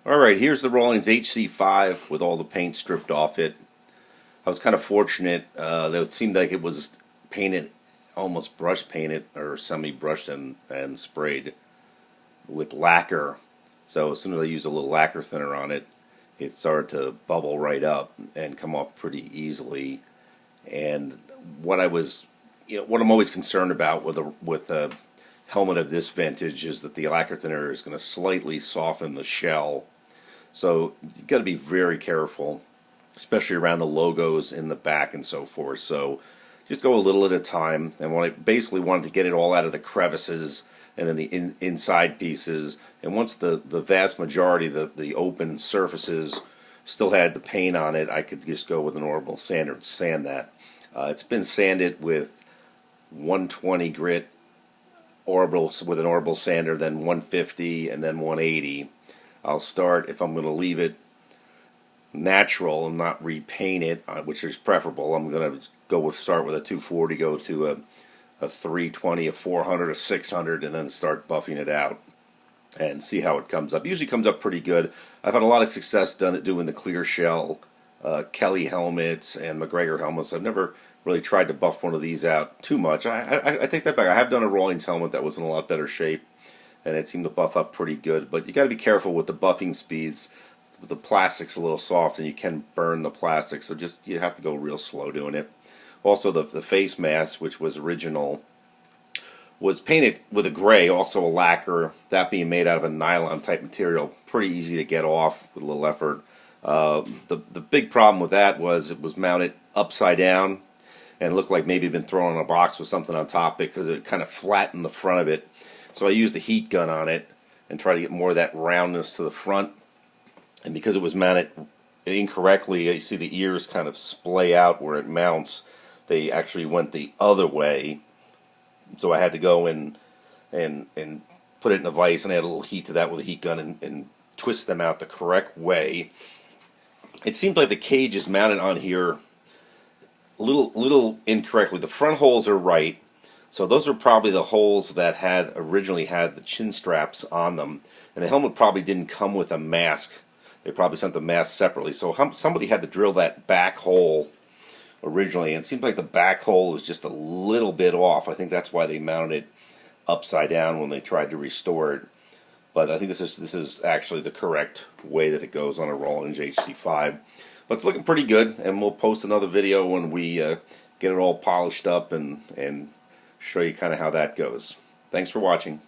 Alright, here's the Rawlings HC-5 with all the paint stripped off it. I was kind of fortunate that it seemed like it was painted, almost brush painted or semi-brushed and sprayed with lacquer. So as soon as I used a little lacquer thinner on it, it started to bubble right up and come off pretty easily. And what I'm always concerned about with a helmet of this vintage is that the lacquer thinner is going to slightly soften the shell. So you've got to be very careful, especially around the logos in the back and so forth. So just go a little at a time. And when I basically wanted to get it all out of the crevices and in the inside pieces, and once the vast majority, the open surfaces still had the paint on it, I could just go with an orbital sander and sand that. It's been sanded with 120 grit orbital with an orbital sander, then 150, and then 180. I'll start, if I'm going to leave it natural and not repaint it, which is preferable, I'm going to start with a 240, go to a 320, a 400, a 600, and then start buffing it out and see how it comes up. Usually comes up pretty good. I've had a lot of success doing the clear shell Kelly helmets and McGregor helmets. I've never really tried to buff one of these out too much. I take that back. I have done a Rawlings helmet that was in a lot better shape, and it seemed to buff up pretty good. But you got to be careful with the buffing speeds. The plastic's a little soft, and you can burn the plastic, so you have to go real slow doing it. Also, the face mask, which was original, was painted with a gray, also a lacquer. That being made out of a nylon type material, pretty easy to get off with a little effort. The big problem with that was it was mounted upside down and looked like maybe it'd been thrown in a box with something on top because it kind of flattened the front of it. So I used a heat gun on it and tried to get more of that roundness to the front. And because it was mounted incorrectly, you see the ears kind of splay out where it mounts. They actually went the other way. So I had to go in and put it in a vise and add a little heat to that with a heat gun and twist them out the correct way. It seems like the cage is mounted on here a little incorrectly. The front holes are right. So those are probably the holes that originally had the chin straps on them. And the helmet probably didn't come with a mask. They probably sent the mask separately. So somebody had to drill that back hole originally. And it seems like the back hole is just a little bit off. I think that's why they mounted it upside down when they tried to restore it. But I think this is actually the correct way that it goes on a Rawlings HC-5. But it's looking pretty good, and we'll post another video when we get it all polished up and show you kind of how that goes. Thanks for watching.